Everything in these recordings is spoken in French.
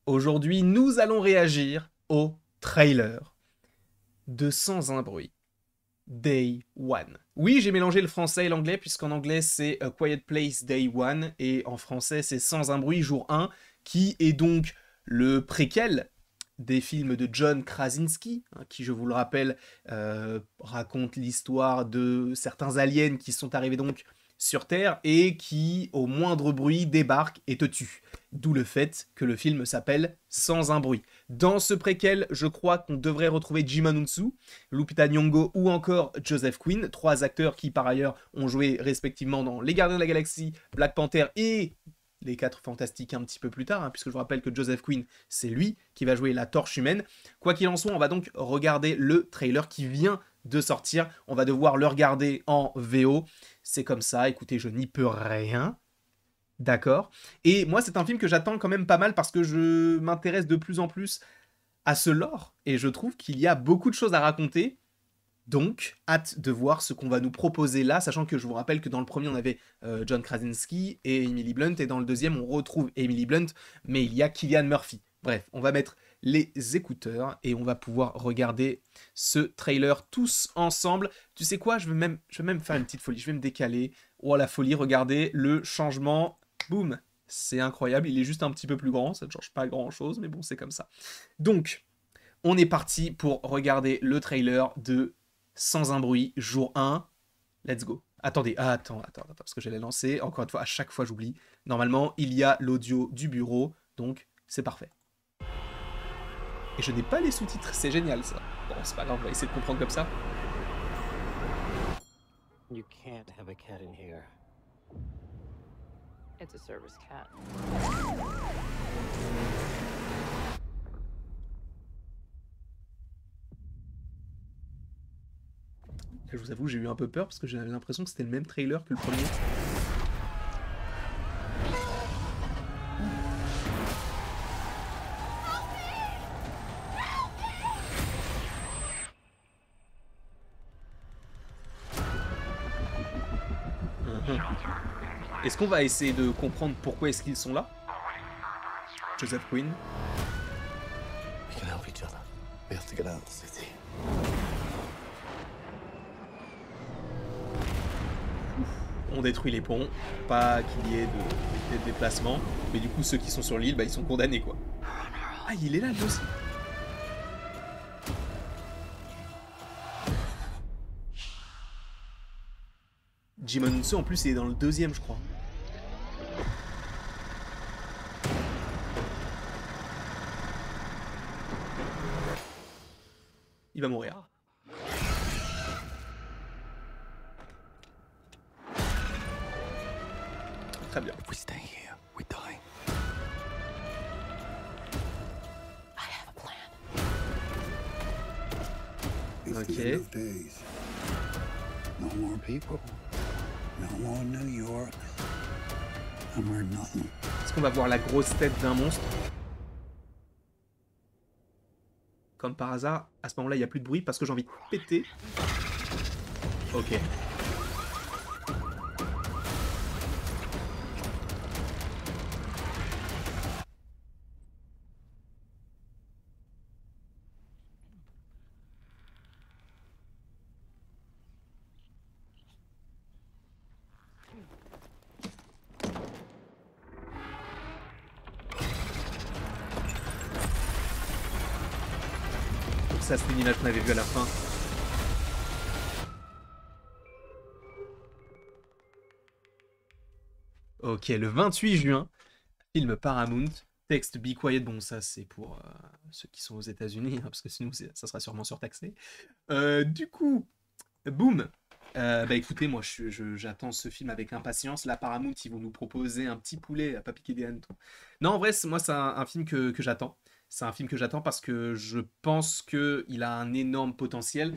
Aujourd'hui, nous allons réagir au trailer de Sans un bruit, Day One. Oui, j'ai mélangé le français et l'anglais, puisqu'en anglais c'est A Quiet Place Day One, et en français c'est Sans un bruit jour 1, qui est donc le préquel des films de John Krasinski, qui, je vous le rappelle, raconte l'histoire de certains aliens qui sont arrivés donc sur Terre et qui, au moindre bruit, débarquent et te tuent. D'où le fait que le film s'appelle Sans un bruit. Dans ce préquel, je crois qu'on devrait retrouver Jim Anunsu, Lupita Nyong'o ou encore Joseph Quinn, trois acteurs qui par ailleurs ont joué respectivement dans Les Gardiens de la Galaxie, Black Panther et les 4 Fantastiques un petit peu plus tard, puisque je vous rappelle que Joseph Quinn, c'est lui qui va jouer la Torche Humaine. Quoi qu'il en soit, on va donc regarder le trailer qui vient de sortir. On va devoir le regarder en VO. C'est comme ça, écoutez, je n'y peux rien. D'accord. Et moi, c'est un film que j'attends quand même pas mal parce que je m'intéresse de plus en plus à ce lore et je trouve qu'il y a beaucoup de choses à raconter. Donc, hâte de voir ce qu'on va nous proposer là, sachant que je vous rappelle que dans le premier, on avait John Krasinski et Emily Blunt, et dans le deuxième, on retrouve Emily Blunt, mais il y a Cillian Murphy. Bref, on va mettre les écouteurs et on va pouvoir regarder ce trailer tous ensemble. Tu sais quoi, je vais même faire une petite folie, je vais me décaler. Oh la folie, regardez le changement, boum, c'est incroyable, il est juste un petit peu plus grand, ça ne change pas grand chose, mais bon, c'est comme ça. Donc, on est parti pour regarder le trailer de Sans un bruit, jour 1. Let's go. Attendez, attends, parce que j'allais lancer. Encore une fois, à chaque fois j'oublie. Normalement, il y a l'audio du bureau, donc c'est parfait. Et je n'ai pas les sous-titres, c'est génial ça. Bon, c'est pas grave, on va essayer de comprendre comme ça. You can't have a cat in here. It's a service cat. Je vous avoue, j'ai eu un peu peur parce que j'avais l'impression que c'était le même trailer que le premier. Est-ce qu'on va essayer de comprendre pourquoi est-ce qu'ils sont là? Joseph Quinn. We can help each other. We have to get out of the city. On détruit les ponts, pas qu'il y ait de déplacement, mais du coup ceux qui sont sur l'île, bah, ils sont condamnés quoi. Ah, il est là lui aussi. Jim Anunsu en plus il est dans le deuxième je crois. Il va mourir. Très bien. If we stay here, we die. I have a plan. It's the end of days. No more people. No more New York. No more nothing. Est-ce qu'on va voir la grosse tête d'un monstre? Comme par hasard, à ce moment-là, il n'y a plus de bruit parce que j'ai envie de péter. Ok. Ça, c'était une image qu'on avait vue à la fin. Ok, le 28 juin, film Paramount, texte Be Quiet. Bon, ça, c'est pour ceux qui sont aux États-Unis, parce que sinon, ça sera sûrement surtaxé. Du coup, boum. Bah écoutez, moi, j'attends ce film avec impatience. Là, Paramount, ils vont nous proposer un petit poulet à pas piquer des hannetons. Non, en vrai, moi, c'est un film que j'attends. C'est un film que j'attends parce que je pense qu'il a un énorme potentiel.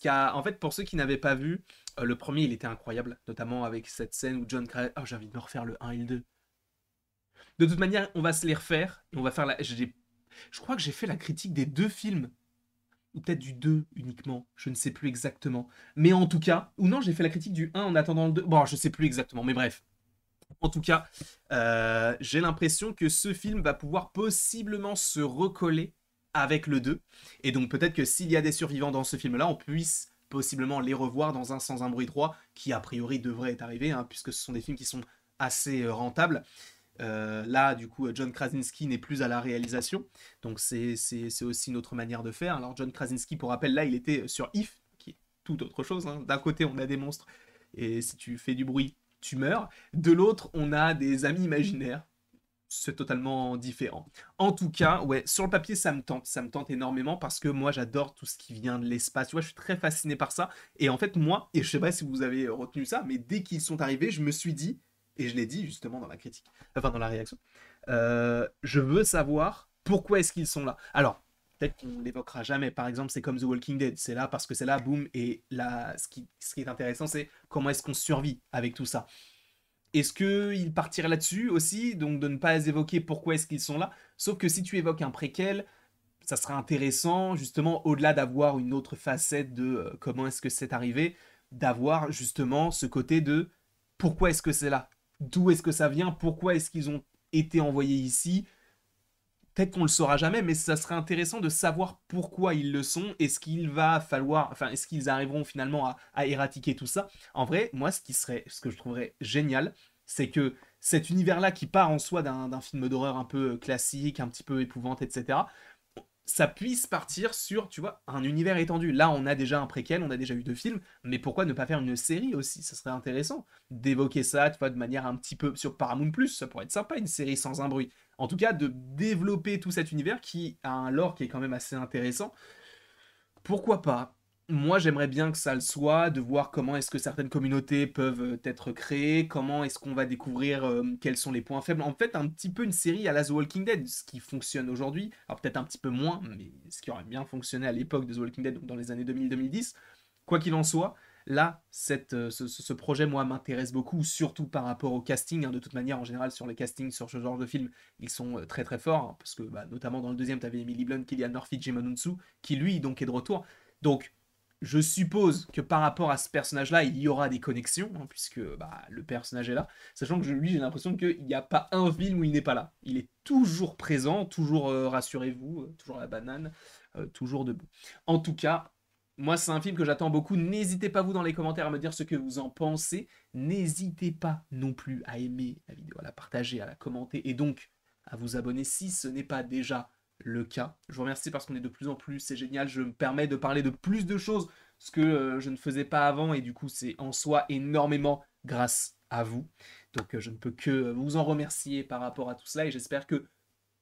En fait, pour ceux qui n'avaient pas vu, le premier, il était incroyable, notamment avec cette scène où John Krasinski... Oh, j'ai envie de me refaire le 1 et le 2. De toute manière, on va se les refaire et on va faire la... Je crois que j'ai fait la critique des deux films. Ou peut-être du 2 uniquement, je ne sais plus exactement. Mais en tout cas, ou non, j'ai fait la critique du 1 en attendant le 2. Bon, je sais plus exactement, mais bref. En tout cas, j'ai l'impression que ce film va pouvoir possiblement se recoller avec le 2. Et donc peut-être que s'il y a des survivants dans ce film-là, on puisse possiblement les revoir dans un Sans un bruit 3, qui a priori devrait être arrivé, hein, puisque ce sont des films qui sont assez rentables. Là, du coup, John Krasinski n'est plus à la réalisation, donc c'est aussi une autre manière de faire. Alors John Krasinski, pour rappel, là, il était sur If, qui est tout autre chose, hein. D'un côté, on a des monstres, et si tu fais du bruit, tu meurs. De l'autre, on a des amis imaginaires. C'est totalement différent. En tout cas, ouais, sur le papier, ça me tente énormément parce que moi, j'adore tout ce qui vient de l'espace. Tu vois, je suis très fasciné par ça. Et en fait, moi, et je sais pas si vous avez retenu ça, mais dès qu'ils sont arrivés, je me suis dit, et je l'ai dit justement dans la critique, enfin dans la réaction, je veux savoir pourquoi est-ce qu'ils sont là. Alors, peut-être qu'on l'évoquera jamais. Par exemple, c'est comme The Walking Dead. C'est là parce que c'est là, boum. Et là, ce qui est intéressant, c'est comment est-ce qu'on survit avec tout ça. Est-ce qu'il partirait là-dessus aussi, donc de ne pas évoquer pourquoi est-ce qu'ils sont là? Sauf que si tu évoques un préquel, ça serait intéressant, justement, au-delà d'avoir une autre facette de comment est-ce que c'est arrivé, d'avoir justement ce côté de pourquoi est-ce que c'est là? D'où est-ce que ça vient? Pourquoi est-ce qu'ils ont été envoyés ici? Peut-être qu'on le saura jamais, mais ça serait intéressant de savoir pourquoi ils le sont. Est-ce qu'il va falloir, enfin, est-ce qu'ils arriveront finalement à éradiquer tout ça? En vrai, moi, ce que je trouverais génial, c'est que cet univers-là qui part en soi d'un film d'horreur un peu classique, un petit peu épouvante, etc., ça puisse partir sur, tu vois, un univers étendu. Là, on a déjà un préquel, on a déjà eu 2 films, mais pourquoi ne pas faire une série aussi? Ça serait intéressant d'évoquer ça, tu vois, de manière un petit peu sur Paramount+, ça pourrait être sympa, une série sans un bruit. En tout cas, de développer tout cet univers qui a un lore qui est quand même assez intéressant. Pourquoi pas? Moi, j'aimerais bien que ça le soit, de voir comment est-ce que certaines communautés peuvent être créées, comment est-ce qu'on va découvrir quels sont les points faibles. En fait, un petit peu une série à la The Walking Dead, ce qui fonctionne aujourd'hui. Alors peut-être un petit peu moins, mais ce qui aurait bien fonctionné à l'époque de The Walking Dead, donc dans les années 2000-2010. Quoi qu'il en soit, là, ce projet, moi, m'intéresse beaucoup, surtout par rapport au casting, hein. De toute manière, en général, sur les castings, sur ce genre de film, ils sont très très forts, hein, parce que bah, notamment dans le deuxième, tu avais Emily Blunt, Cillian Murphy, Jimon Hounsou, qui lui, donc, est de retour. Donc, je suppose que par rapport à ce personnage-là, il y aura des connexions, hein, puisque bah, le personnage est là. Sachant que lui, j'ai l'impression qu'il n'y a pas un film où il n'est pas là. Il est toujours présent, toujours, rassurez-vous, toujours la banane, toujours debout. En tout cas, moi, c'est un film que j'attends beaucoup. N'hésitez pas, vous, dans les commentaires, à me dire ce que vous en pensez. N'hésitez pas non plus à aimer la vidéo, à la partager, à la commenter, et donc à vous abonner si ce n'est pas déjà le cas. Je vous remercie parce qu'on est de plus en plus, c'est génial, je me permets de parler de plus de choses, ce que je ne faisais pas avant, et du coup c'est en soi énormément grâce à vous. Donc je ne peux que vous en remercier par rapport à tout cela, et j'espère que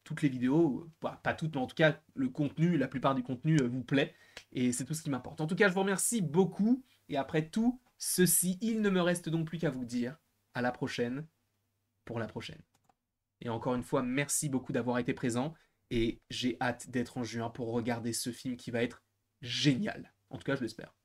toutes les vidéos, pas toutes, mais en tout cas le contenu, la plupart du contenu vous plaît, et c'est tout ce qui m'importe. En tout cas, je vous remercie beaucoup, et après tout ceci, il ne me reste donc plus qu'à vous dire à la prochaine, pour la prochaine. Et encore une fois, merci beaucoup d'avoir été présent. Et j'ai hâte d'être en juin pour regarder ce film qui va être génial. En tout cas, je l'espère.